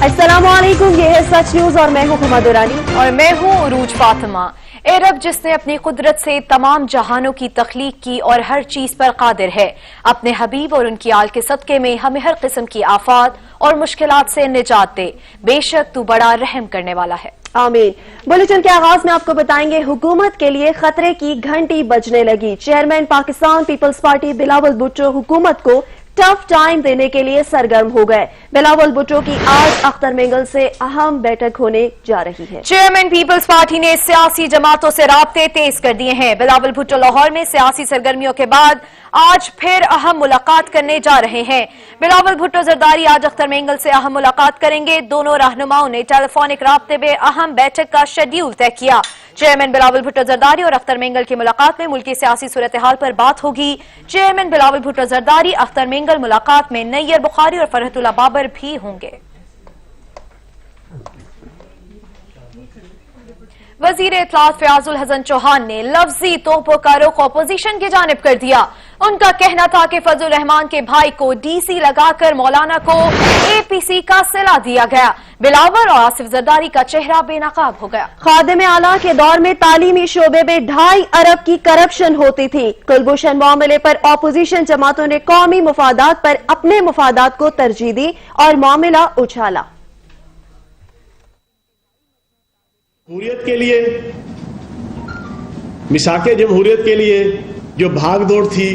अस्सलाम वालेकुम, ये है सच न्यूज और मैं हूँ हुमा दुरानी और मैं हूँ उरूज फातिमा। ए रब जिसने अपनी कुदरत से तमाम जहानों की तख्लीक की और हर चीज पर कादिर है, अपने हबीब और उनकी आल के सदके में हमें हर किस्म की आफात और मुश्किलात से निजात दे। बेशक तू बड़ा रहम करने वाला है। आमीन। बुलेटिन के आगाज में आपको बताएंगे, हुकूमत के लिए खतरे की घंटी बजने लगी। Chairman Pakistan peoples party Bilawal Bhutto हुकूमत को टफ टाइम देने के लिए सरगर्म हो गए। बिलावल भुट्टो की आज अख्तर मेंगल से अहम बैठक होने जा रही है। चेयरमैन पीपल्स पार्टी ने सियासी जमातों से राब्ते तेज कर दिए हैं। बिलावल भुट्टो लाहौर में सियासी सरगर्मियों के बाद आज फिर अहम मुलाकात करने जा रहे हैं। बिलावल भुट्टो जरदारी आज अख्तर मेंगल से अहम मुलाकात करेंगे। दोनों रहनुमाओं ने टेलीफोनिक राब्ते में अहम बैठक का शेड्यूल तय किया। चेयरमैन बिलावल भुट्टो जरदारी और अख्तर मेंगल की मुलाकात में मुल्की सियासी सूरत हाल पर बात होगी। चेयरमैन बिलावल भुट्टो जरदारी अख्तर मेंगल मुलाकात में नैयर बुखारी और फरहतुल्लाह बाबर भी होंगे। वजीर इत्तलात फयाजुल हसन चौहान ने लफ्जी तोपों का रुख अपोजिशन की जानिब कर दिया। उनका कहना था कि फजल रहमान के भाई को डीसी लगाकर मौलाना को एपीसी का सिला दिया गया। बिलावल और आसिफ जरदारी का चेहरा बेनकाब हो गया। खादिम आला के दौर में तालीमी शोबे में 2.5 अरब की करप्शन होती थी। कुलभूषण मामले पर अपोजिशन जमातों ने कौमी मुफादात पर अपने मुफादात को तरजीह दी और मामला उछाला। जमहूरियत के लिए, मिसाके जमहूरियत के लिए जो भाग दौड़ थी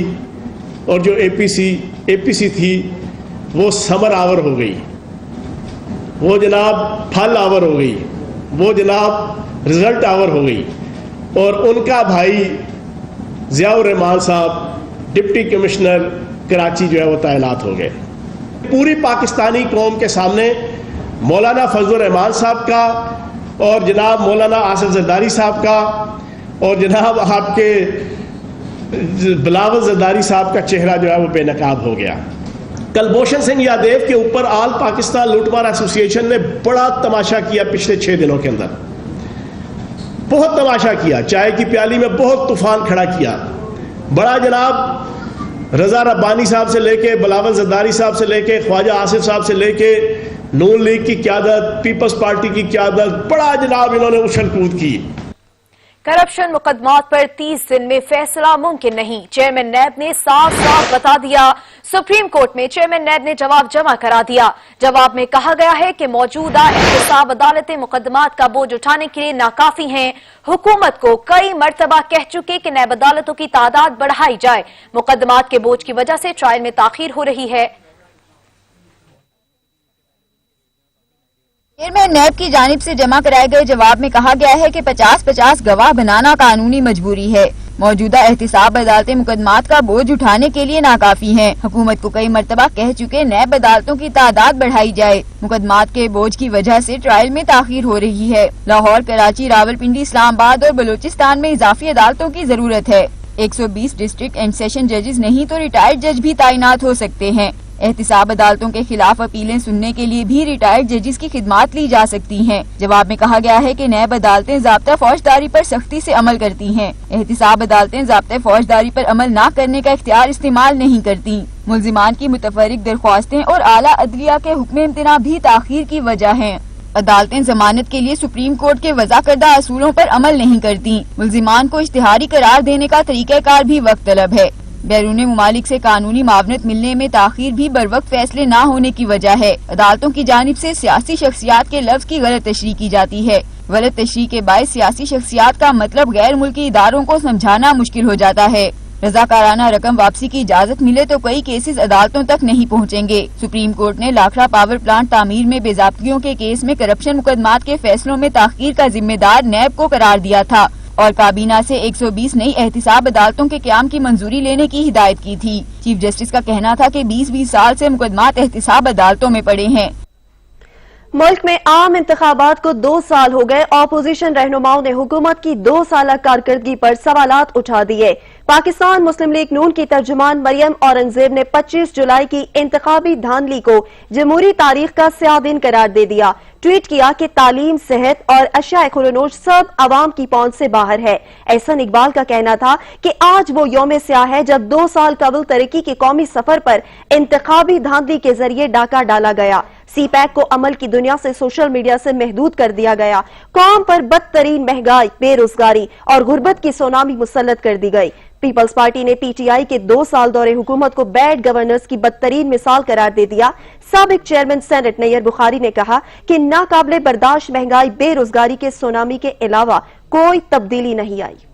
और जो एपीसी थी वो समर आवर हो गई, वो जनाब फल आवर हो गई, वो जनाब रिजल्ट आवर हो गई। और उनका भाई ज़ियाउर रहमान साहब डिप्टी कमिश्नर कराची जो है वो तैनात हो गए। पूरी पाकिस्तानी कौम के सामने मौलाना फजल रहमान साहब का और जनाब मौलाना आसिफ जरदारी साहब का और जनाब आपके बिलावल जरदारी साहब का चेहरा जो है वो बेनकाब हो गया। कुलभूषण सिंह यादव के ऊपर आल पाकिस्तान लूटमार एसोसिएशन ने बड़ा तमाशा किया पिछले 6 दिनों के अंदर, बहुत तमाशा किया। चाय की प्याली में बहुत तूफान खड़ा किया। बड़ा जनाब रजा रब्बानी साहब से लेके बिलावल जरदारी साहब से लेके ख्वाजा आसिफ साहब से लेके नून लीग की क़यादत, पीपल्स पार्टी की क़यादत, बड़ा जनाब इन्होंने उछल कूद की। करप्शन मुकदमात पर 30 दिन में फैसला मुमकिन नहीं, चेयरमैन नैब ने साफ साफ बता दिया। सुप्रीम कोर्ट में चेयरमैन नैब ने जवाब जमा करा दिया। जवाब में कहा गया है कि मौजूदा एहतसाब अदालतें मुकदमात का बोझ उठाने के लिए नाकाफी हैं। हुकूमत को कई मरतबा कह चुके कि नैब अदालतों की तादाद बढ़ाई जाए। मुकदमात के बोझ की वजह से ट्रायल में ताखीर हो रही है। चेयरमैन नैब की जानिब से जमा कराए गए जवाब में कहा गया है कि 50-50 गवाह बनाना कानूनी मजबूरी है। मौजूदा एहतिसाब अदालतें मुकदमात का बोझ उठाने के लिए नाकाफी हैं। हुकूमत को कई मरतबा कह चुके नैब अदालतों की तादाद बढ़ाई जाए। मुकदमात के बोझ की वजह से ट्रायल में ताखीर हो रही है। लाहौर, कराची, रावलपिंडी, इस्लामाबाद और बलूचिस्तान में इजाफी अदालतों की जरूरत है। 120 डिस्ट्रिक्ट एंड सेशन जजेस नहीं तो रिटायर्ड जज भी तैनात हो सकते हैं। एहतिसाब अदालतों के खिलाफ अपीलें सुनने के लिए भी रिटायर्ड जजेस की खिदमात ली जा सकती हैं। जवाब में कहा गया है कि नैब अदालतें ज़ाब्ता फौजदारी पर सख्ती से अमल करती हैं। एहतिसाब अदालतें ज़ाब्ता फौजदारी पर अमल न करने का इख्तियार इस्तेमाल नहीं करती। मुल्जिमान की मुतफर्रिक दरख्वास्तें और आला अदलिया के हुक्म इम्तना भी ताखीर की वजह हैं। अदालतें जमानत के लिए सुप्रीम कोर्ट के वज़ा करदा असूलों पर अमल नहीं करती। मुल्जिमान को इश्तिहारी करार देने का तरीक़ाकार भी वक्त तलब है। बैरून मुमालिक से कानूनी मावनत मिलने में ताखीर भी बरवक्त फैसले न होने की वजह है। अदालतों की जानिब से सियासी शख्सियात के लफ्ज की गलत तशरीह की जाती है। गलत तशरीह के बायस सियासी शख्सियात का मतलब गैर मुल्की इदारों को समझाना मुश्किल हो जाता है। रजाकाराना रकम वापसी की इजाजत मिले तो कई केसेस अदालतों तक नहीं पहुँचेंगे। सुप्रीम कोर्ट ने लाखड़ा पावर प्लांट तामीर में बेज़ाब्तियों के केस में करप्शन मुकदमात के फैसलों में ताखीर का जिम्मेदार नैब को करार दिया था और काबीना से 120 नई एहतिसाब अदालतों के क़याम की मंजूरी लेने की हिदायत की थी। चीफ जस्टिस का कहना था कि 20-20 साल से मुकदमात एहतिसाब अदालतों में पड़े हैं। मुल्क में आम इंतखाबात को 2 साल हो गए। अपोजिशन रहनुमाओं ने हुकूमत की 2 साल कारकर्दगी पर सवालात उठा दिए। पाकिस्तान मुस्लिम लीग नून की तर्जुमान मरियम औरंगजेब ने 25 जुलाई की इंतखाबी धांधली को जमहूरी तारीख का स्याह दिन करार दे दिया। ट्वीट किया कि तालीम, सेहत और अशियाए खुलनोश सब आवाम की पहुंच से बाहर है। एहसन इकबाल का कहना था कि आज वो यौम स्याह है जब 2 साल कबल तरक्की के कौमी सफर पर इंतखाबी धांधली के जरिए डाका डाला गया। سی پیک کو عمل کی دنیا سے سوشل میڈیا سے محدود کر دیا گیا، قوم پر بدترین مہنگائی، بے روزگاری اور غربت کی سونامی مسلط کر دی گئی۔ پیپلز پارٹی نے پی ٹی آئی کے 2 سال دور حکومت کو بیڈ گورننس کی بدترین مثال قرار دے دیا۔ سابق چیئرمین سینٹ نیئر بخاری نے کہا کہ ناقابل برداشت مہنگائی، بے روزگاری کے سونامی کے علاوہ کوئی تبدیلی نہیں آئی۔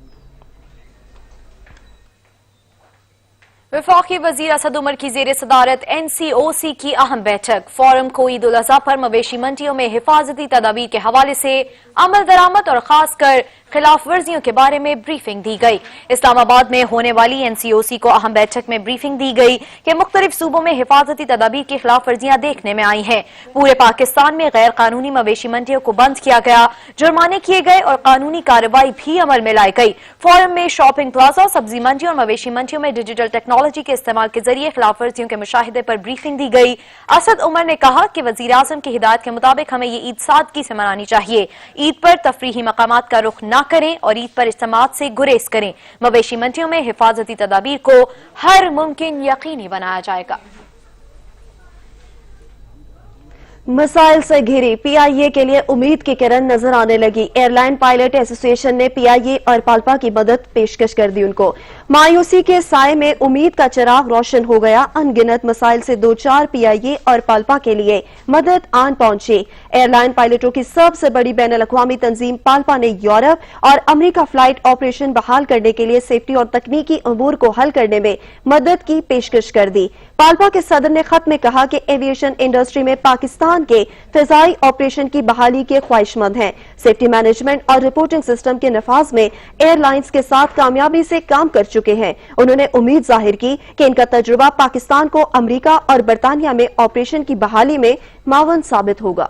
وفاقی وزیر اسد عمر کی زیر صدارت این سی او سی کی اہم بیٹھک، فورم کو عید الاضحیٰ پر مویشی منڈیوں میں حفاظتی تدابیر کے حوالے سے عمل درآمد اور خاص کر خلاف ورزیوں کے بارے میں بریفنگ دی گئی۔ اسلام آباد میں ہونے والی این سی او سی کو اہم بیٹھک میں بریفنگ دی گئی کہ مختلف صوبوں میں حفاظتی تدابیر کی خلاف ورزیاں دیکھنے میں آئی ہیں۔ پورے پاکستان میں غیر قانونی مویشی منڈیوں کو بند کیا گیا، جرمانے کیے گئے اور قانونی کارروائی بھی عمل میں لائی گئی۔ فورم میں شاپنگ پلازا، سبزی منڈیوں اور مویشی منڈیوں میں ڈیجیٹل ٹیکنالوجی کے استعمال کے ذریعے خلاف ورزیوں کے مشاہدے پر بریفنگ دی گئی۔ اسد عمر نے کہا کہ وزیر اعظم کی ہدایت کے مطابق ہمیں یہ عید سادگی سے منانی چاہیے، عید پر تفریحی مقامات کا رخ نہ کریں اور عید پر اجتماعات سے گریز کریں۔ مویشی منڈیوں میں حفاظتی تدابیر کو ہر ممکن یقینی بنایا جائے گا۔ مسائل سے گھری پی آئی اے کے لیے امید کی کرن نظر آنے لگی۔ ایئر لائن پائلٹ ایسوسی ایشن نے پی آئی اے اور پالپا کی مدد پیشکش کر دی ان کو۔ مایوسی کے سائے میں امید کا چراغ روشن ہو گیا۔ ان گنت مسائل سے دوچار پی آئی اے اور پالپا کے لیے مدد آن پہنچی۔ ایئر لائن پائلٹوں کی سب سے بڑی بین الاقوامی تنظیم پالپا نے یورپ اور امریکہ فلائٹ آپریشن بحال کرنے کے لیے سیفٹی اور تکنیکی امور کو حل کرنے میں مدد کی پیشکش کر دی۔ پالپا کے صدر نے خط میں کہا کہ ایویشن انڈسٹری میں پاکستان کے فضائی آپریشن کی بحالی کے خواہش مند ہیں۔ سیفٹی مینجمنٹ اور رپورٹنگ سسٹم کے نفاذ میں ایئر لائنز کے ساتھ کامیابی سے کام کر چکے ہیں۔ انہوں نے امید ظاہر کی کہ ان کا تجربہ پاکستان کو امریکہ اور برطانیہ میں آپریشن کی بحالی میں معاون ثابت ہوگا۔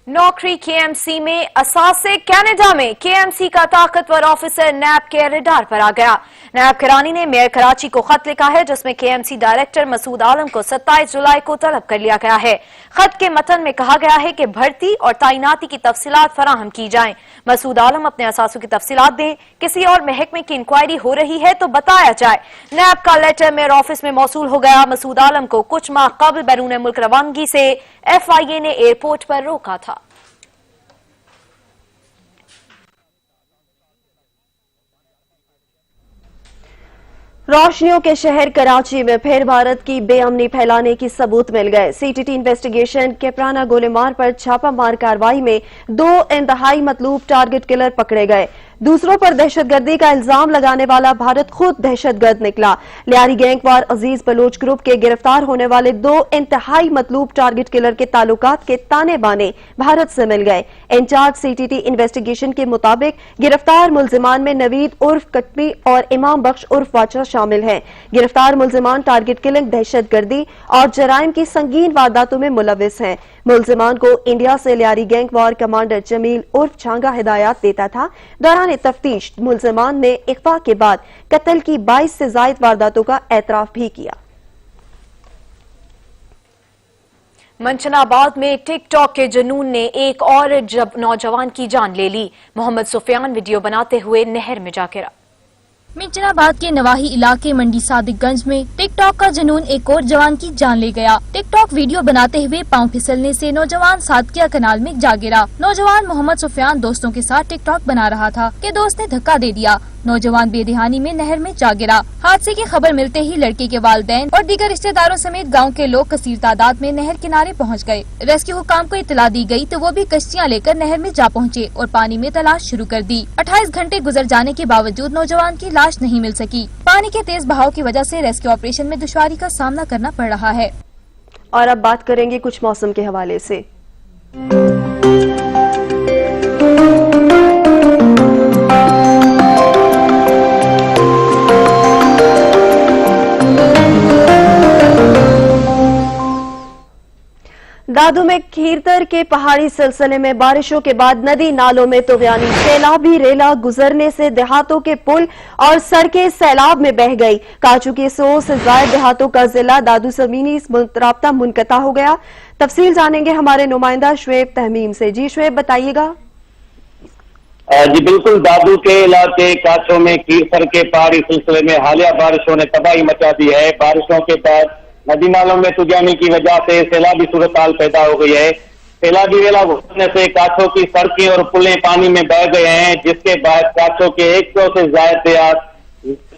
نوکری کے ایم سی میں اثاثے کینیڈا میں کے ایم سی کا طاقتور آفیسر نیب کے ریڈار پر آ گیا۔ نیب کرانی نے میئر کراچی کو خط لکھا ہے جس میں کے ایم سی ڈائریکٹر مسعود عالم کو 27 جولائی کو طلب کر لیا گیا ہے۔ خط کے متن میں کہا گیا ہے کہ بھرتی اور تعیناتی کی تفصیلات فراہم کی جائیں۔ مسعود عالم اپنے اثاثوں کی تفصیلات دیں، کسی اور محکمے کی انکوائری ہو رہی ہے تو بتایا جائے۔ نیب کا لیٹر میئر آفس میں موصول ہو گیا۔ مسعود عالم کو کچھ ماہ قبل بیرون ملک روانگی سے ایف آئی اے نے ایئرپورٹ پر روکا تھا۔ روشنیوں کے شہر کراچی میں پھر بھارت کی بے امنی پھیلانے کی ثبوت مل گئے۔ سی ٹی ٹی انویسٹیگیشن کیپرانا گولے مار پر چھاپہ مار کارروائی میں 2 انتہائی مطلوب ٹارگٹ کلر پکڑے گئے۔ دوسروں پر دہشت گردی کا الزام لگانے والا بھارت خود دہشت گرد نکلا۔ لیاری گینگ وار عزیز بلوچ گروپ کے گرفتار ہونے والے 2 انتہائی مطلوب ٹارگٹ کلر کے تعلقات کے تانے بانے بھارت سے مل گئے۔ Incharge C T T investigation کے مطابق گرفتار ملزمان میں نوید عرف کٹمی اور امام بخش عرف واچا شامل ہیں۔ گرفتار ملزمان ٹارگٹ کلنگ، دہشت گردی اور جرائم کی سنگین وارداتوں میں ملوث ہیں۔ ملزمان کو انڈیا سے لیاری گینگ وار کمانڈر جمیل عرف چھانگا ہدایات دیتا تھا۔ دوران تفتیش ملزمان نے اغوا کے بعد قتل کی 22 سے زائد وارداتوں کا اعتراف بھی کیا۔ منچن آباد میں ٹک ٹاک کے جنون نے ایک اور نوجوان کی جان لے لی۔ محمد سفیان ویڈیو بناتے ہوئے نہر میں جا گرا۔ منچن آباد کے نواحی علاقے منڈی صادق گنج میں ٹک ٹاک کا جنون ایک اور جوان کی جان لے گیا۔ ٹک ٹاک ویڈیو بناتے ہوئے پاؤں پھسلنے سے نوجوان صادقیہ کنال میں جا گرا۔ نوجوان محمد سفیان دوستوں کے ساتھ ٹک ٹاک بنا رہا تھا کہ دوست نے دھکا دے دیا۔ نوجوان بے دہانی میں نہر میں جا گرا۔ حادثے کی خبر ملتے ہی لڑکے کے والدین اور دیگر رشتہ داروں سمیت گاؤں کے لوگ کثیر تعداد میں نہر کنارے پہنچ گئے۔ ریسکیو حکام کو اطلاع دی گئی تو وہ بھی کشتیاں لے کر نہر میں جا پہنچے اور پانی میں تلاش شروع کر دی۔ 28 گھنٹے گزر جانے کے باوجود نوجوان کی لاش نہیں مل سکی۔ پانی کے تیز بہاؤ کی وجہ سے ریسکیو آپریشن میں دشواری کا سامنا کرنا پڑ رہا ہے۔ اور اب بات کریں گے کچھ موسم کے حوالے سے۔ دادو میں کھیرتر کے پہاڑی سلسلے میں بارشوں کے بعد ندی نالوں میں طغیانی، سیلابی ریلا گزرنے سے دیہاتوں کے پل اور سڑکیں سیلاب میں بہہ گئی۔ کاچو کے 100 سے زائد دیہاتوں کا ضلع دادو زمینی رابطہ منقطع ہو گیا۔ تفصیل جانیں گے ہمارے نمائندہ شعیب تہمیم سے۔ جی شعیب، بتائیے گا۔ جی بالکل، دادو کے علاقے کاچو میں کھیرتر کے پہاڑی سلسلے میں حالیہ بارشوں نے تباہی مچا دی ہے۔ بارشوں کے بعد ندی نالوں میں سجانے کی وجہ سے سیلابی صورتحال پیدا ہو گئی ہے. سیلابی ویلا گھسنے سے کاچھوں کی سڑکیں اور پلیں پانی میں بہہ گئے ہیں، جس کے بعد کاچھوں کے 100 سے زائد دیہات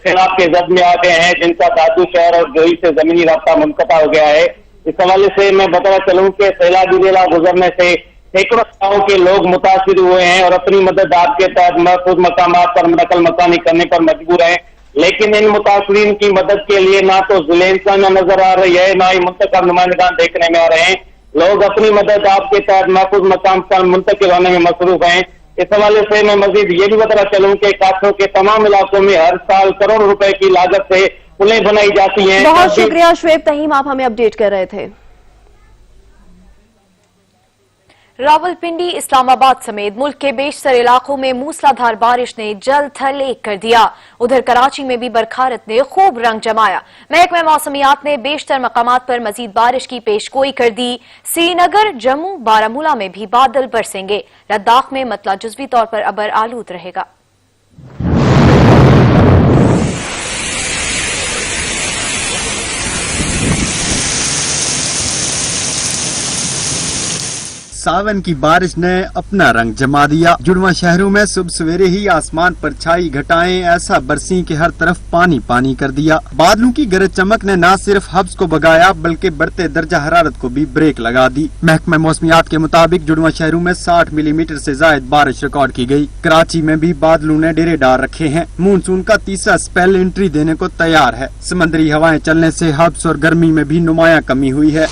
سیلاب کے زد میں آ گئے ہیں، جن کا دادو شہر اور جوئی سے زمینی رابطہ منقطع ہو گیا ہے. اس حوالے سے میں بتانا چلوں کہ سیلابی ویلا گزرنے سے سینکڑوں گاؤں کے لوگ متاثر ہوئے ہیں اور اپنی مدد آپ کے تحت محفوظ مقامات پر نقل مکانی کرنے پر مجبور ہیں، لیکن ان متاثرین کی مدد کے لیے نہ تو ذیل انتظامیہ نظر آ رہی ہے، نہ ہی منتخب نمائندگان دیکھنے میں آ رہے ہیں. لوگ اپنی مدد آپ کے تحت محفوظ مقام پر منتقل ہونے میں مصروف ہیں. اس حوالے سے میں مزید یہ بھی بتانا چلوں کہ کاچھوں کے تمام علاقوں میں ہر سال کروڑوں روپے کی لاگت سے پلیں بنائی جاتی ہیں. بہت شکریہ شعیب تہیم، آپ ہمیں اپڈیٹ کر رہے تھے. راولپنڈی، اسلام آباد سمیت ملک کے بیشتر علاقوں میں موسلادھار بارش نے جل تھل ایک کر دیا. ادھر کراچی میں بھی برکھارت نے خوب رنگ جمایا. محکمہ موسمیات نے بیشتر مقامات پر مزید بارش کی پیشگوئی کر دی. سری نگر، جموں، بارامولہ میں بھی بادل برسیں گے. لداخ میں مطلع جزوی طور پر ابر آلود رہے گا. ساون کی بارش نے اپنا رنگ جما دیا. جڑواں شہروں میں صبح سویرے ہی آسمان پر چھائی گھٹائیں ایسا برسیں کہ ہر طرف پانی پانی کر دیا. بادلوں کی گرج چمک نے نہ صرف حبس کو بگایا بلکہ بڑھتے درجہ حرارت کو بھی بریک لگا دی. محکمہ موسمیات کے مطابق جڑواں شہروں میں 60 ملی میٹر سے زائد بارش ریکارڈ کی گئی. کراچی میں بھی بادلوں نے ڈیرے ڈال رکھے ہیں. مونسون کا تیسرا اسپیل انٹری دینے کو تیار ہے. سمندری ہوائیں چلنے سے حبس اور گرمی میں بھی نمایاں کمی ہوئی ہے.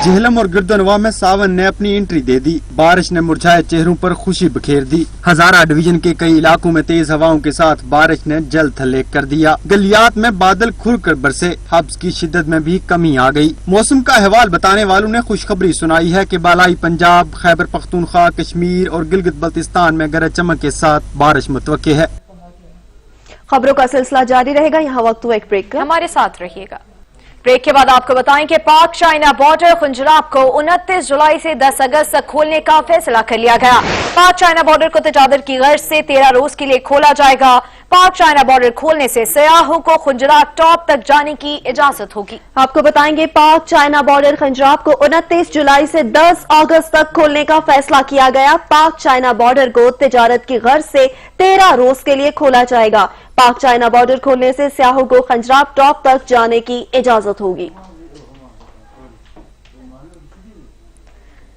جہلم اور گردنوا میں ساون نے اپنی انٹری دے دی. بارش نے مرجھائے چہروں پر خوشی بکھیر دی. ہزارہ ڈویژن کے کئی علاقوں میں تیز ہواؤں کے ساتھ بارش نے جل تھلیک کر دیا. گلیات میں بادل کھل کر برسے. حبس کی شدت میں بھی کمی آ گئی. موسم کا احوال بتانے والوں نے خوشخبری سنائی ہے کہ بالائی پنجاب، خیبر پختونخوا، کشمیر اور گلگت بلتستان میں گرج چمک کے ساتھ بارش متوقع ہے. خبروں کا سلسلہ جاری رہے گا. یہاں وقت ہوا ایک بریک کا. ہمارے ساتھ رہیے گا. بریک کے بعد آپ کو بتائیں کہ پاک چائنا بارڈر خنجراب کو 29 جولائی سے 10 اگست تک کھولنے کا فیصلہ کر لیا گیا. پاک چائنا بارڈر کو تجارت کی غرض سے 13 روز کے لیے کھولا جائے گا. پاک چائنا بارڈر کھولنے سے سیاحوں کو خنجراب ٹاپ تک جانے کی اجازت ہوگی. آپ کو بتائیں گے پاک چائنا بارڈر خنجراب کو 29 جولائی سے 10 اگست تک کھولنے کا فیصلہ کیا گیا. پاک چائنا بارڈر کو تجارت کی غرض سے 13 روز کے لیے کھولا جائے گا. پاک چائنا بارڈر کھولنے سے سیاحوں کو خنجراب ٹاپ تک جانے کی اجازت ہوگی.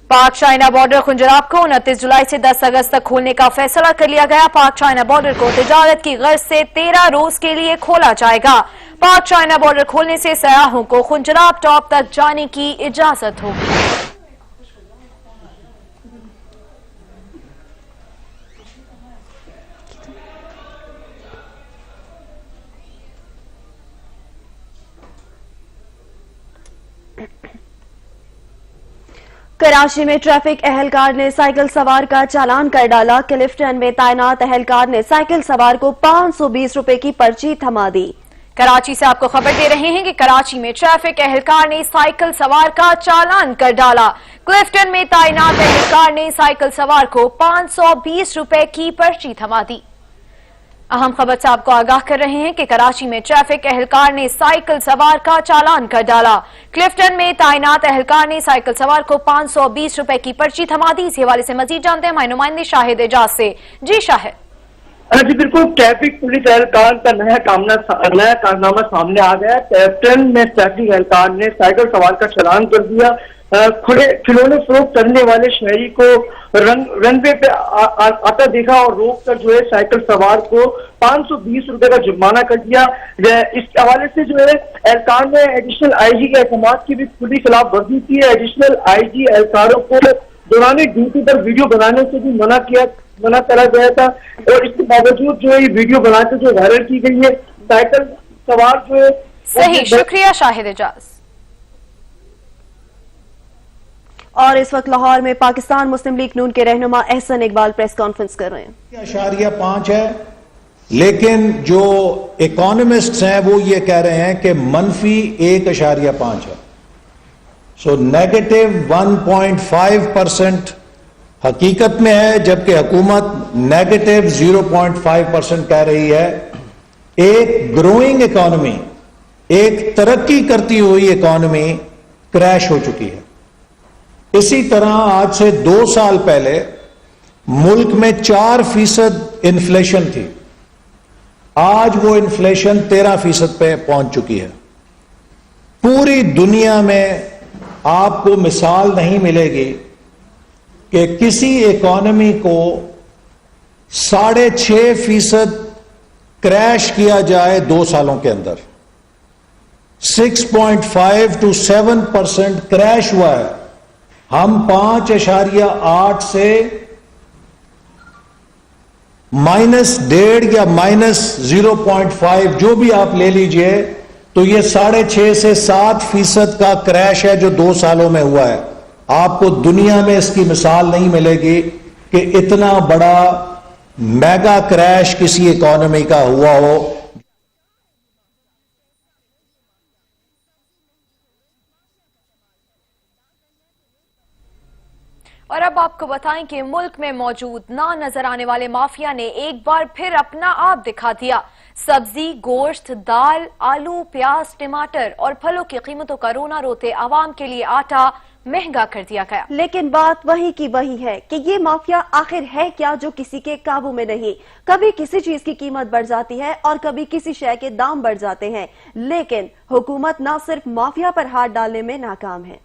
پاک چائنا بارڈر خنجراب کو 29 جولائی سے 10 اگست تک کھولنے کا فیصلہ کر لیا گیا. پاک چائنا بارڈر کو تجارت کی غرض سے 13 روز کے لیے کھولا جائے گا. پاک چائنا بارڈر کھولنے سے سیاحوں کو خنجراب ٹاپ تک جانے کی اجازت ہوگی. کراچی میں ٹریفک اہلکار نے سائیکل سوار کا چالان کر ڈالا. کلفٹن میں تعینات اہلکار نے سائیکل سوار کو 520 روپے کی پرچی تھما دی. کراچی سے آپ کو خبر دے رہے ہیں کہ کراچی میں ٹریفک اہلکار نے سائیکل سوار کا چالان کر ڈالا. کلفٹن میں تعینات اہلکار نے سائیکل سوار کو 520 روپے کی پرچی تھما دی. اہم خبر سے آپ کو آگاہ کر رہے ہیں کہ کراچی میں ٹریفک اہلکار نے سائیکل سوار کا چالان کر ڈالا. کلفٹن میں تعینات اہلکار نے سائیکل سوار کو 520 روپے کی پرچی تھما دی. اس حوالے سے مزید جانتے ہیں ہمارے نمائندے شاہد اعجاز سے. جی شاہد. جی بالکل، ٹریفک پولیس اہلکار کا نیا کارنامہ سامنے آ گیا. کیپٹن میں ٹریفک اہلکار نے سائیکل سوار کا چالان کر دیا. کھلونے فروخت کرنے والے شہری کو رن وے پہ آتا دیکھا اور روک کر جو ہے سائیکل سوار کو 520 روپے کا جرمانہ کر دیا. اس حوالے سے جو ہے اہلکار نے ایڈیشنل آئی جی کے احکامات کی بھی کھلی خلاف ورزی کی ہے. ایڈیشنل آئی جی اہلکاروں کو دوران ڈیوٹی پر ویڈیو بنانے سے بھی منع کرا گیا تھا اور اس کے باوجود جو ہے یہ ویڈیو بنا کے جو وائرل کی گئی ہے. سائیکل سوار جو ہے صحیح. شکریہ شاہد اعجاز. اور اس وقت لاہور میں پاکستان مسلم لیگ نون کے رہنما احسن اقبال پریس کانفرنس کر رہے ہیں. 0.5 ہے، لیکن جو اکانومسٹس ہیں وہ یہ کہہ رہے ہیں کہ -1.5 ہے. سو -1.5% حقیقت میں ہے، جبکہ حکومت -0.5% کہہ رہی ہے. एक ग्रोइंग इकोनॉमी, एक तरक्की करती हुई इकोनॉमी क्रैश हो चुकी है। इसी तरह आज से 2 साल पहले मुल्क में 4% इन्फ्लेशन थी, आज वो इन्फ्लेशन 13% पे पहुंच चुकी है। पूरी दुनिया में आपको मिसाल नहीं मिलेगी कि किसी इकोनॉमी को 6.5% क्रैश किया जाए 2 सालों के अंदर। 6.5 to 7% क्रैश हुआ है। हम 5.8 से -1.5 या -0.5 जो भी आप ले लीजिए, तो ये 6.5 से 7% का क्रैश है जो 2 सालों में हुआ है। आपको दुनिया में इसकी मिसाल नहीं मिलेगी कि इतना बड़ा मेगा क्रैश किसी इकोनॉमी का हुआ हो। और अब आपको बताएं कि मुल्क में मौजूद ना नजर आने वाले माफिया ने एक बार फिर अपना आप दिखा दिया। सब्जी, गोश्त, दाल, आलू, प्याज, टमाटर और फलों की कीमतों का रोना रोते आवाम के लिए आटा महंगा कर दिया गया। लेकिन बात वही की वही है कि ये माफिया आखिर है क्या जो किसी के काबू में नहीं। कभी किसी चीज की कीमत बढ़ जाती है और कभी किसी शय के दाम बढ़ जाते हैं, लेकिन हुकूमत न सिर्फ माफिया पर हाथ डालने में नाकाम है।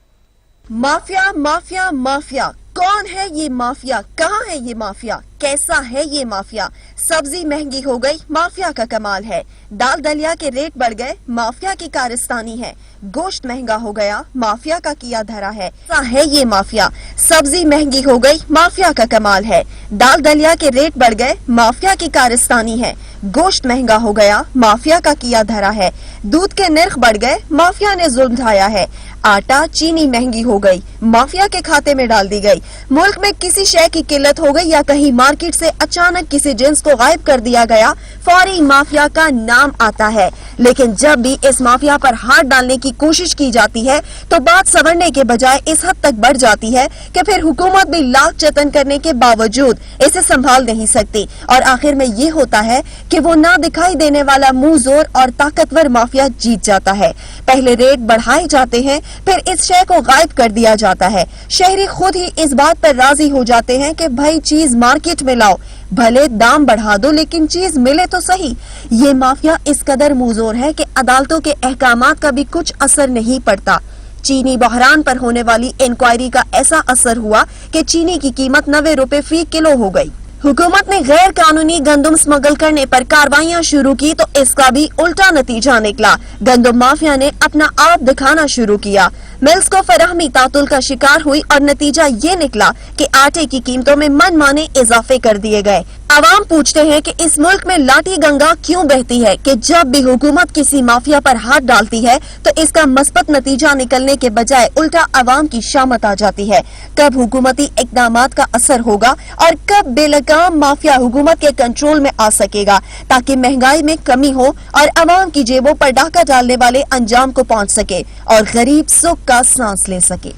माफिया माफिया माफिया, कौन है ये माफिया, कहाँ है ये माफिया, कैसा है ये माफिया। सब्जी महंगी हो गई, माफिया का कमाल है। दाल दलिया के रेट बढ़ गए, माफिया की कारस्तानी है। गोश्त महंगा हो गया, माफिया का किया धरा है। कैसा है ये माफिया। सब्जी महंगी हो गई, माफिया का कमाल है। दाल दलिया के रेट बढ़ गए, माफिया की कारस्तानी है। गोश्त महंगा हो गया, माफिया का किया धरा है। दूध के नर्ख बढ़ गए, माफिया ने जुल्म ढाया है। आटा चीनी महंगी हो गई, माफिया के खाते में डाल दी गई। मुल्क में किसी शय की किल्लत हो गई या कहीं मार्केट से अचानक किसी जिन्स को गायब कर दिया गया, फौरी माफिया का नाम आता है। लेकिन जब भी इस माफिया पर हाथ डालने की कोशिश की जाती है तो बात संवरने के बजाय इस हद तक बढ़ जाती है कि फिर हुकूमत भी लाख जतन करने के बावजूद इसे संभाल नहीं सकती और आखिर में ये होता है कि वो ना दिखाई देने वाला मुंह जोर और ताकतवर माफिया जीत जाता है। पहले रेट बढ़ाए जाते हैं, फिर इस शय को गायब कर दिया जाता है। शहरी खुद ही इस बात पर राजी हो जाते हैं कि भाई चीज मार्केट में लाओ, भले दाम बढ़ा दो लेकिन चीज मिले तो सही। ये माफिया इस कदर मुंहजोर है कि अदालतों के अहकामात का भी कुछ असर नहीं पड़ता। चीनी बहरान पर होने वाली इंक्वायरी का ऐसा असर हुआ कि चीनी की कीमत 90 रुपए फी किलो हो गई। हुकूमत ने गैर कानूनी गंदम स्मगल करने पर कार्रवाइयां शुरू की तो इसका भी उल्टा नतीजा निकला। गंदम माफिया ने अपना आप दिखाना शुरू किया। मिल्स को फराहमी तातुल का शिकार हुई और नतीजा ये निकला कि आटे की कीमतों में मनमाने इजाफे कर दिए गए। आवाम पूछते हैं कि इस मुल्क में लाठी गंगा क्यों बहती है कि जब भी हुकूमत किसी माफिया पर हाथ डालती है तो इसका मस्बत नतीजा निकलने के बजाय उल्टा आवाम की शामत आ जाती है। कब हुकूमती इकदामात का असर होगा और कब बेलगाम माफिया हुकूमत के कंट्रोल में आ सकेगा ताकि महंगाई में कमी हो और आवाम की जेबों पर डाका डालने वाले अंजाम को पहुंच सके और गरीब सुख का सांस ले सके।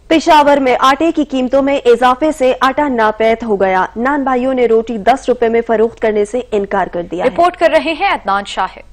पेशावर में आटे की कीमतों में इजाफे से आटा नापैद हो गया। नान भाइयों ने रोटी 10 रुपए में फरोख्त करने से इनकार कर दिया। रिपोर्ट कर रहे हैं अदनान शाहिद।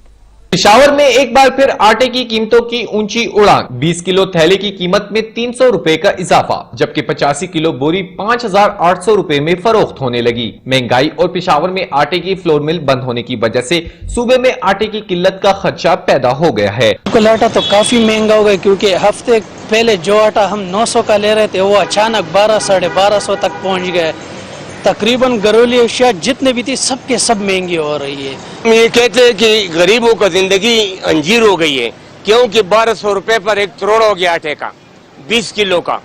पेशावर में एक बार फिर आटे की कीमतों की ऊंची उड़ान। 20 किलो थैले की कीमत में 300 रुपए का इजाफा, जबकि 85 किलो बोरी 5800 रुपए में फरोख्त होने लगी। महंगाई और पेशावर में आटे की फ्लोर मिल बंद होने की वजह से सूबे में आटे की किल्लत का खदशा पैदा हो गया है। आटा तो काफी महंगा हो गया क्योंकि हफ्ते पहले जो आटा हम 900 का ले रहे थे वो अचानक 1200 साढ़े 1200 तक पहुंच गए। तकरीबन घरेलू अशिया जितने भी थी सबके सब महंगी हो रही है। ये कहते हैं कि गरीबों का जिंदगी अंजीर हो गई है क्योंकि 1200 रुपए पर एक करोड़ हो गया आटे का 20 किलो का।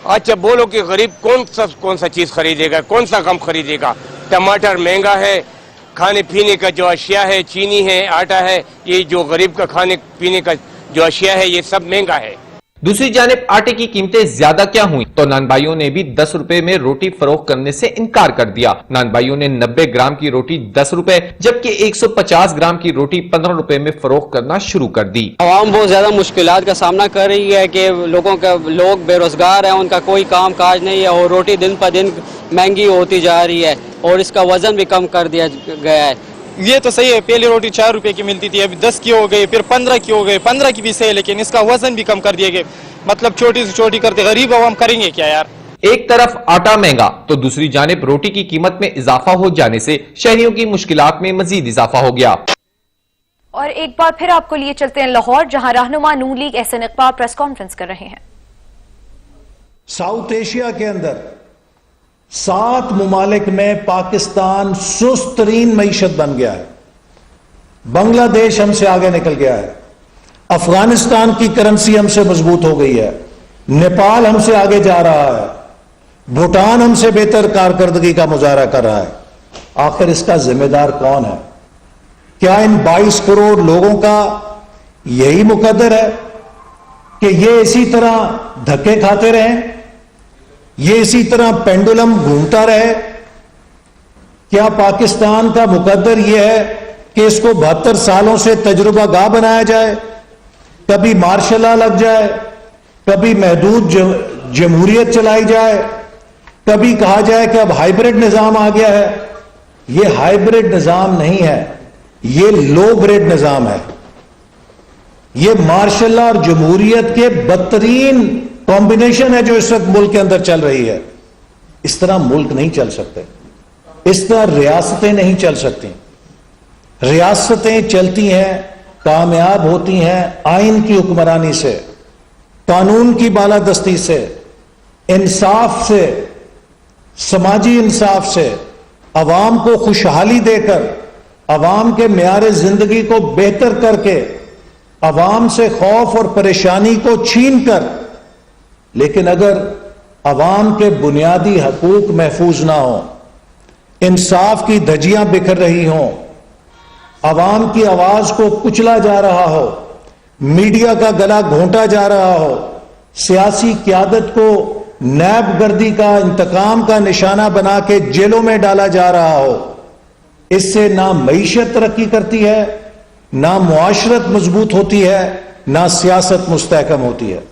अच्छा बोलो कि गरीब कौन सा चीज खरीदेगा, कौन सा कम खरीदेगा। टमाटर महंगा है, खाने पीने का जो अशिया है, चीनी है, आटा है, ये जो गरीब का खाने पीने का जो अशिया है ये सब महंगा है। दूसरी जानिब आटे की कीमतें ज्यादा क्या हुई तो नान भाइयों ने भी 10 रुपए में रोटी फरोख्त करने से इनकार कर दिया। नान भाइयों ने 90 ग्राम की रोटी 10 रुपए जबकि 150 ग्राम की रोटी 15 रुपए में फरोख्त करना शुरू कर दी। आवाम बहुत ज्यादा मुश्किलात का सामना कर रही है कि लोग बेरोजगार हैं, उनका कोई काम काज नहीं है और रोटी दिन पर दिन महंगी होती जा रही है और इसका वजन भी कम कर दिया गया है। ये तो सही है, पहली रोटी 4 रुपए की मिलती थी, अभी 10 की हो गई, फिर 15 की हो गई, 15 की भी सही है, लेकिन इसका वजन भी कम कर दिए गए। मतलब छोटी से छोटी करते, गरीब आवाम करेंगे क्या यार। एक तरफ आटा महंगा तो दूसरी जानिब रोटी की कीमत में इजाफा हो जाने से शहरियों की मुश्किलात में मजीद इजाफा हो गया। और एक बार फिर आपको लिए चलते हैं लाहौर, जहां रहनुमा Noon league Ahsan Iqbal press conference कर रहे हैं। साउथ एशिया के अंदर 7 मुमालिक में पाकिस्तान सुस्त तरीन मईशत बन गया है। बांग्लादेश हमसे आगे निकल गया है, अफगानिस्तान की करेंसी हमसे मजबूत हो गई है, नेपाल हमसे आगे जा रहा है, भूटान हमसे बेहतर कारकर्दगी का मुजाहरा कर रहा है। आखिर इसका जिम्मेदार कौन है? क्या इन 22 करोड़ लोगों का यही मुकद्दर है कि ये इसी तरह धक्के खाते रहें, ये इसी तरह पेंडुलम घूमता रहे? क्या पाकिस्तान का मुकद्दर यह है कि इसको 72 सालों से तजुर्बा गाह बनाया जाए, कभी मार्शल लॉ लग जाए, कभी महदूद जमहूरियत चलाई जाए, कभी कहा जाए कि अब हाइब्रिड निजाम आ गया है? ये हाइब्रिड निजाम नहीं है, ये लो ग्रेड निजाम है। ये मार्शल लॉ और जमहूरियत के बदतरीन कॉम्बिनेशन है जो इस वक्त मुल्क के अंदर चल रही है। इस तरह मुल्क नहीं चल सकते, इस तरह रियासतें नहीं चल सकती। रियासतें चलती हैं, कामयाब होती हैं आइन की हुक्मरानी से, कानून की बालादस्ती से, इंसाफ से, समाजी इंसाफ से, अवाम को खुशहाली देकर, अवाम के मेयार जिंदगी को बेहतर करके, अवाम से खौफ और परेशानी को छीन कर। लेकिन अगर अवाम के बुनियादी हकूक महफूज ना हो, इंसाफ की धज्जियां बिखर रही हों, अवाम की आवाज को कुचला जा रहा हो, मीडिया का गला घोंटा जा रहा हो, सियासी क्यादत को नैब गर्दी का, इंतकाम का निशाना बना के जेलों में डाला जा रहा हो, इससे ना मईशत तरक्की करती है, ना मुआशरत मजबूत होती है, ना सियासत मुस्तहकम होती है।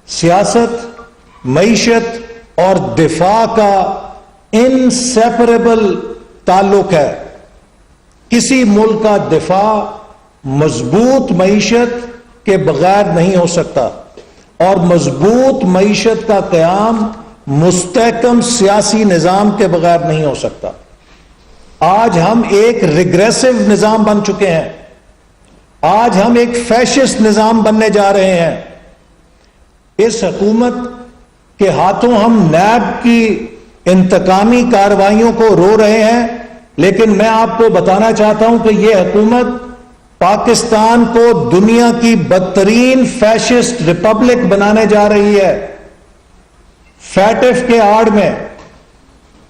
सियासत, मईशत और दिफा का इनसेपरेबल ताल्लुक है। किसी मुल्क का दिफा मजबूत मईशत के बगैर नहीं हो सकता, और मजबूत मईशत का क़याम मुस्तहकम सियासी निजाम के बगैर नहीं हो सकता। आज हम एक रिग्रेसिव निजाम बन चुके हैं, आज हम एक फैशिस्ट निजाम बनने जा रहे हैं। इस हुकूमत के हाथों हम नैब की इंतकामी कार्रवाइयों को रो रहे हैं, लेकिन मैं आपको बताना चाहता हूं कि यह हुकूमत पाकिस्तान को दुनिया की बदतरीन फैशिस्ट रिपब्लिक बनाने जा रही है। फैटिफ के आड़ में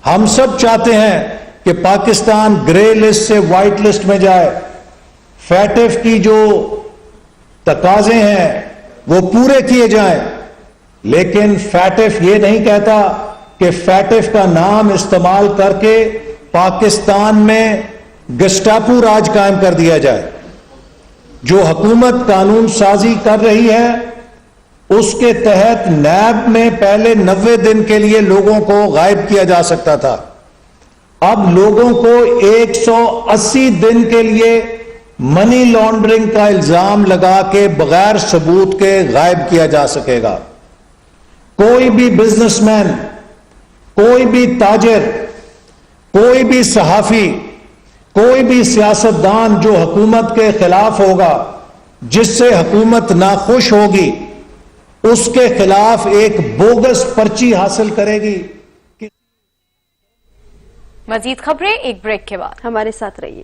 हम सब चाहते हैं कि पाकिस्तान ग्रे लिस्ट से व्हाइट लिस्ट में जाए। फैटिफ की जो तकाजे हैं वो पूरे किए जाएं, लेकिन फैटिफ ये नहीं कहता कि फैटिफ का नाम इस्तेमाल करके पाकिस्तान में गस्टापू राज कायम कर दिया जाए। जो हुकूमत कानून साजी कर रही है उसके तहत नैब में पहले 90 दिन के लिए लोगों को गायब किया जा सकता था, अब लोगों को 180 दिन के लिए मनी लॉन्ड्रिंग का इल्जाम लगा के बगैर सबूत के गायब किया जा सकेगा। कोई भी बिजनेसमैन, कोई भी ताजिर, कोई भी सहाफी, कोई भी सियासतदान जो हुकूमत के खिलाफ होगा, जिससे हुकूमत नाखुश होगी, उसके खिलाफ एक बोगस पर्ची हासिल करेगी। मजीद खबरें एक ब्रेक के बाद, हमारे साथ रहिए।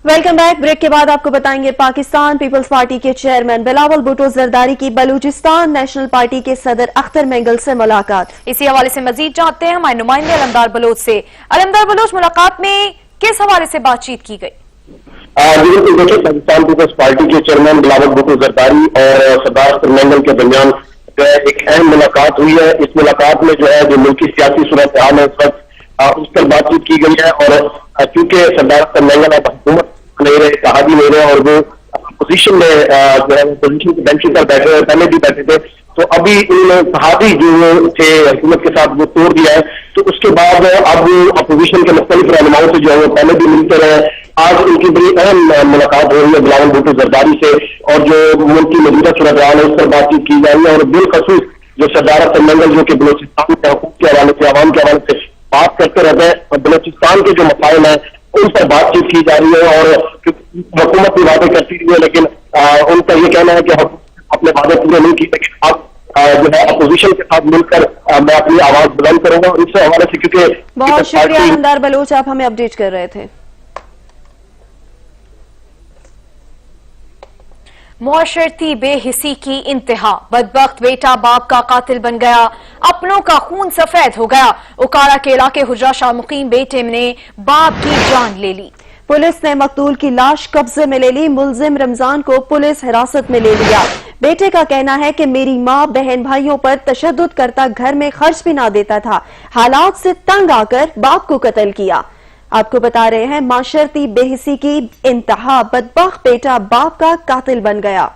Welcome back. ब्रेक के बाद आपको बताएंगे पाकिस्तान पीपल्स पार्टी के चेयरमैन बिलावल भुट्टो जरदारी की बलूचिस्तान नेशनल पार्टी के सदर अख्तर मेंगल से मुलाकात। इसी हवाले से मजीद जानते हैं हमारे नुमाइंदे अलमदार बलोच से। अलमदार बलोच, मुलाकात में किस हवाले से बातचीत की गई? बिल्कुल, देखिए पाकिस्तान पीपल्स पार्टी के चेयरमैन बिलावल भुट्टो जरदारी और सरदार अख्तर मेंगल के दरमियान एक अहम मुलाकात हुई है। इस मुलाकात में जो है जो मुल्की सियासी सूरत हाल है उस वक्त उस पर बातचीत की गई है, और चूंकि सरदार अख्तर मेंगल अब हुकूमत नहीं रहे, इत्तेहादी नहीं रहे, और वो अपोजिशन में जो है पोजिशन की बेंच पर बैठे हुए, पहले भी बैठे थे, تو ابھی انہوں نے تحادی جو تھے حکومت کے ساتھ وہ توڑ دیا ہے. تو اس کے بعد اب اپوزیشن کے مختلف رہنماؤں سے جو ہے وہ پہلے بھی ملتے رہے. آج ان کی بڑی اہم ملاقات ہو رہی ہے بلاول بھٹو زرداری سے, اور جو ملک کی موجودہ صورتحال ہے اس پر بات چیت کی جا رہی ہے, اور بالخصوص جو سردار حسن منگل جو کہ بلوچستان کے حقوق کے حوالے سے عوام کے حوالے سے بات کرتے رہتے ہیں, اور بلوچستان کے جو مسائل ہیں ان پر بات چیت کی جا رہی ہے. اور حکومت بھی وعدے کرتی رہی ہے, لیکن ان کا یہ کہنا ہے کہ اپنے وعدے پورے نہیں کی, لیکن اب جو ہے اپوزیشن کے ساتھ مل کر میں اپنی آواز بلند کروں گا. اور اس سے حوالے سے کیونکہ بہت شکریہ علمدار بلوچ, آپ ہمیں اپڈیٹ کر رہے تھے. معاشرتی بے حسی کی انتہا, بدبخت بیٹا باپ کا قاتل بن گیا, اپنوں کا خون سفید ہو گیا. اکاڑا کے علاقے حجرہ شاہ مقیم بیٹے نے باپ کی جان لے لی. پولیس نے مقتول کی لاش قبضے میں لے لی. ملزم رمضان کو پولیس حراست میں لے لیا. بیٹے کا کہنا ہے کہ میری ماں بہن بھائیوں پر تشدد کرتا, گھر میں خرچ بھی نہ دیتا تھا, حالات سے تنگ آ کر باپ کو قتل کیا. آپ کو بتا رہے ہیں معاشرتی بے حسی کی انتہا, بدبخت بیٹا باپ کا قاتل بن گیا.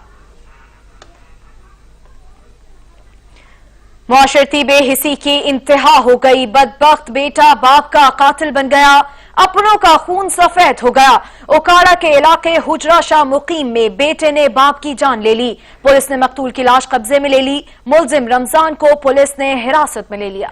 معاشرتی بے حسی کی انتہا ہو گئی, بدبخت بیٹا باپ کا قاتل بن گیا, اپنوں کا خون سفید ہو گیا. اکاڑا کے علاقے حجرہ شاہ مقیم میں بیٹے نے باپ کی جان لے لی. پولیس نے مقتول کی لاش قبضے میں لے لی. ملزم رمضان کو پولیس نے حراست میں لے لیا.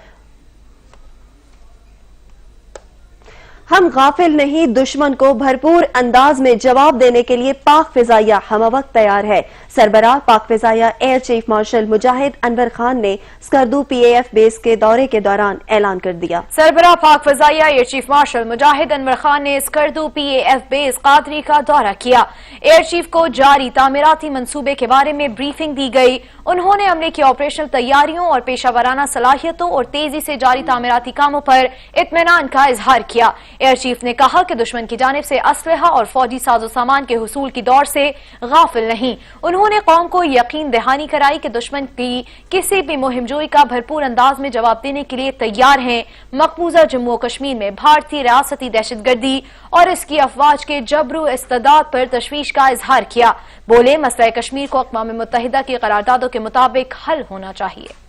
ہم غافل نہیں, دشمن کو بھرپور انداز میں جواب دینے کے لیے پاک فضائیہ ہم وقت تیار ہے. سربراہ پاک فضائیہ ایئر چیف مارشل مجاہد انور خان نے اسکردو پی اے ایف بیس کے دورے کے دوران اعلان کر دیا. سربراہ پاک فضائیہ ایئر چیف مارشل مجاہد انور خان نے اسکردو پی اے ایف بیس قادری کا دورہ کیا. ایئر چیف کو جاری تعمیراتی منصوبے کے بارے میں بریفنگ دی گئی. انہوں نے عملے کی آپریشنل تیاریوں اور پیشہ ورانہ صلاحیتوں اور تیزی سے جاری تعمیراتی کاموں پر اطمینان کا اظہار کیا. ایئر چیف نے کہا کہ دشمن کی جانب سے اسلحہ اور فوجی ساز و سامان کے حصول کی دور سے غافل نہیں. انہوں نے قوم کو یقین دہانی کرائی کہ دشمن کی کسی بھی مہم جوئی کا بھرپور انداز میں جواب دینے کے لیے تیار ہیں. مقبوضہ جموں و کشمیر میں بھارتی ریاستی دہشت گردی اور اس کی افواج کے جبر و استعداد پر تشویش کا اظہار کیا. بولے مسئلہ کشمیر کو اقوام متحدہ کی قراردادوں کے مطابق حل ہونا چاہیے.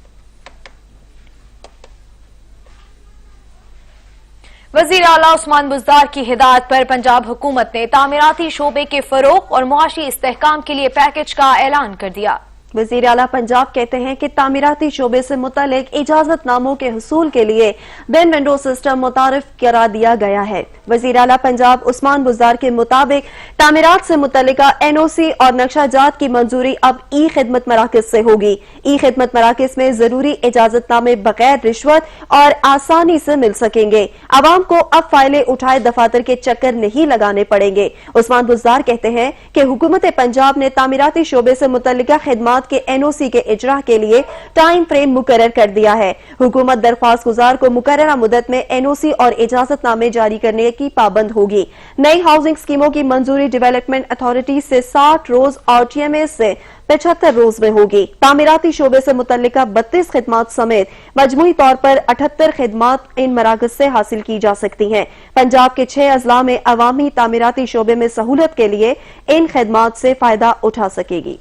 وزیر اعلیٰ عثمان بزدار کی ہدایت پر پنجاب حکومت نے تعمیراتی شعبے کے فروغ اور معاشی استحکام کے لیے پیکج کا اعلان کر دیا. وزیر اعلیٰ پنجاب کہتے ہیں کہ تعمیراتی شعبے سے متعلق اجازت ناموں کے حصول کے لیے بن ونڈو سسٹم متعارف کرا دیا گیا ہے. وزیر اعلیٰ پنجاب عثمان بزدار کے مطابق تعمیرات سے متعلقہ این او سی اور نقشہ جات کی منظوری اب ای خدمت مراکز سے ہوگی. ای خدمت مراکز میں ضروری اجازت نامے بغیر رشوت اور آسانی سے مل سکیں گے. عوام کو اب فائلیں اٹھائے دفاتر کے چکر نہیں لگانے پڑیں گے. عثمان بزدار کہتے ہیں کہ حکومت پنجاب نے تعمیراتی شعبے سے متعلقہ خدمات کے این او سی کے اجرا کے لیے ٹائم فریم مقرر کر دیا ہے. حکومت درخواست گزار کو مقررہ مدت میں این او سی اور اجازت نامے جاری کرنے کی پابند ہوگی. نئی ہاؤسنگ اسکیموں کی منظوری ڈیولپمنٹ اتھارٹی سے 60 روز اور ٹی ایم اے سے 75 روز میں ہوگی. تعمیراتی شعبے سے متعلقہ 32 خدمات سمیت مجموعی طور پر 78 خدمات ان مراکز سے حاصل کی جا سکتی ہیں. پنجاب کے 6 اضلاع میں عوامی تعمیراتی شعبے میں سہولت کے لیے ان خدمات سے فائدہ اٹھا سکے گی.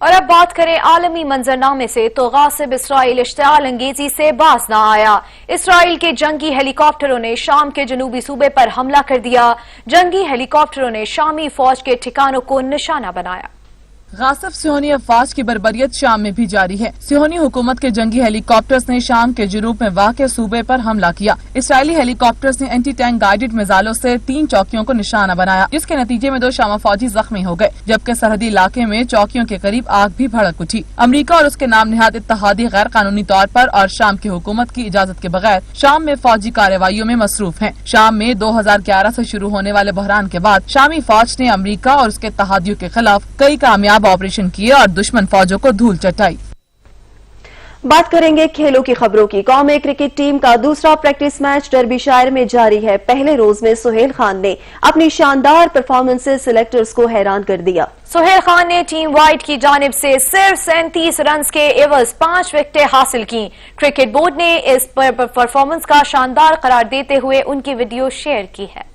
اور اب بات کریں عالمی منظرنامے سے تو غاصب اسرائیل اشتعال انگیزی سے باز نہ آیا. اسرائیل کے جنگی ہیلی کاپٹروں نے شام کے جنوبی صوبے پر حملہ کر دیا. جنگی ہیلی کاپٹروں نے شامی فوج کے ٹھکانوں کو نشانہ بنایا. غاصب صہیونی افواج کی بربریت شام میں بھی جاری ہے. صہیونی حکومت کے جنگی ہیلی کاپٹرز نے شام کے جنوب میں واقع صوبے پر حملہ کیا. اسرائیلی ہیلی کاپٹرز نے اینٹی ٹینک گائیڈڈ میزائلوں سے 3 چوکیوں کو نشانہ بنایا, جس کے نتیجے میں 2 شامی فوجی زخمی ہو گئے, جبکہ سرحدی علاقے میں چوکیوں کے قریب آگ بھی بھڑک اٹھی. امریکہ اور اس کے نام نہاد اتحادی غیر قانونی طور پر اور شام کی حکومت کی اجازت کے بغیر شام میں فوجی کارروائیوں میں مصروف ہیں. شام میں 2011 سے شروع ہونے والے بحران کے بعد شامی فوج نے امریکہ اور اس کے اتحادیوں کے خلاف کئی کامیاب آپریشن کیے اور دشمن فوجوں کو دھول چٹائی. بات کریں گے کھیلوں کی خبروں کی. قومی کرکٹ ٹیم کا دوسرا پریکٹس میچ ڈربی شائر میں جاری ہے. پہلے روز میں سہیل خان نے اپنی شاندار پرفارمنس سے سلیکٹرز کو حیران کر دیا. سہیل خان نے ٹیم وائٹ کی جانب سے صرف 37 رنز کے عوض 5 وکٹیں حاصل کی. کرکٹ بورڈ نے اس پرفارمنس کا شاندار قرار دیتے ہوئے ان کی ویڈیو شیئر کی ہے.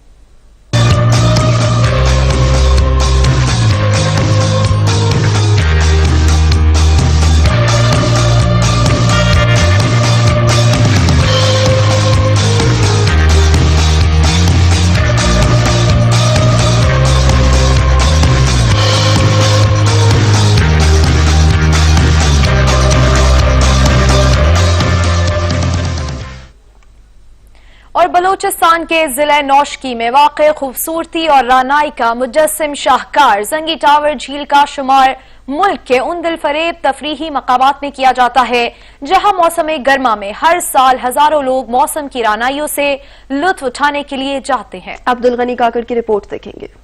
बलूचिस्तान के जिला नौशकी में वाक़ खूबसूरती और रानाई का मुजस्सिम शाहकार जंगी टावर झील का शुमार मुल्क के उन दिलफरेब तफरीही मकामात में किया जाता है जहां मौसम गर्मा में हर साल हजारों लोग मौसम की रानाइयों से लुत्फ उठाने के लिए जाते हैं। अब्दुल गनी काकड़ की रिपोर्ट देखेंगे।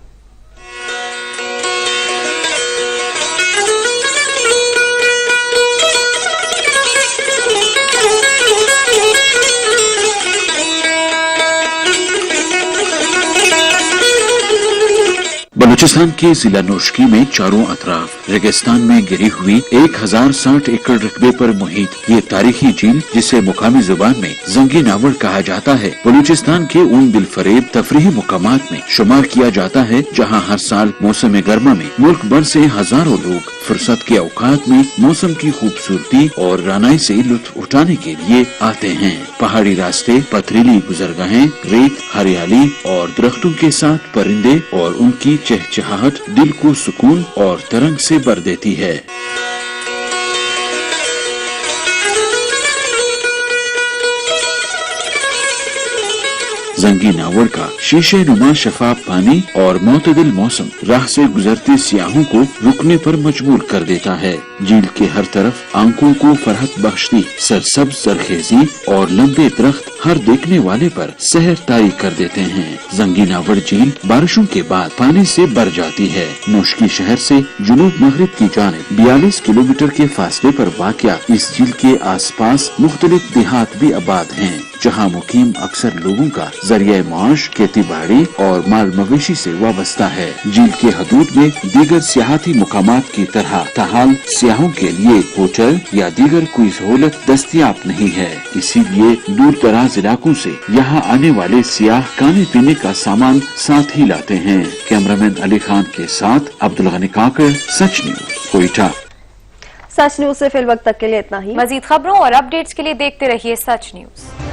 बलूचिस्तान के जिला नौशकी में चारों अतराफ रेगिस्तान में गिरी हुई 1060 एकड़ रकबे पर मुहित ये तारीखी झील, जिसे मुकामी जुबान में जंगी नावड़ कहा जाता है, बलूचिस्तान के उन दिलफरेब तफरीही मुकामात में शुमार किया जाता है जहां हर साल मौसम गर्मा में मुल्क भर से हजारों लोग फुर्सत के औकात में मौसम की खूबसूरती और रानाई से लुत्फ उठाने के लिए आते हैं। पहाड़ी रास्ते, पथरीली गुजरगाहें, रेत, हरियाली और दरख्तों के साथ परिंदे और उनकी चहचहाहट दिल को सुकून और तरंग से भर देती है। जंगी नावड़ का शीशे नुमा शफाफ पानी और मोतदिल मौसम राह से गुजरते सियाहों को रुकने पर मजबूर कर देता है। झील के हर तरफ आंखों को फरहत बख्शती सरसब्ज सरखेजी और लंबे दरख्त हर देखने वाले पर सहर तारी कर देते हैं। जंगी नावड़ झील बारिशों के बाद पानी से भर जाती है। नौशकी शहर से जुनूब मगरिब की जानिब 42 किलोमीटर के फासले पर वाक़या इस झील के आसपास मुख्तलिफ देहात भी आबाद हैं, जहां मुकीम अक्सर लोगों का जरिए माश खेती बाड़ी और माल मवेशी से वाबस्ता है। झील के हदूद में दीगर सियाहती मुकामात की तरह ताहाल सियाहों के लिए होटल या दीगर कोई सहूलत दस्तयाब नहीं है, इसीलिए दूर दराज इलाकों से यहाँ आने वाले सियाह खाने पीने का सामान साथ ही लाते हैं। कैमरामैन अली खान के साथ अब्दुल गनी काकड़, सच न्यूज, कोयटा। सच न्यूज से फिल वक्त तक के लिए इतना ही। मजीद खबरों और अपडेट्स के लिए देखते रहिए सच न्यूज।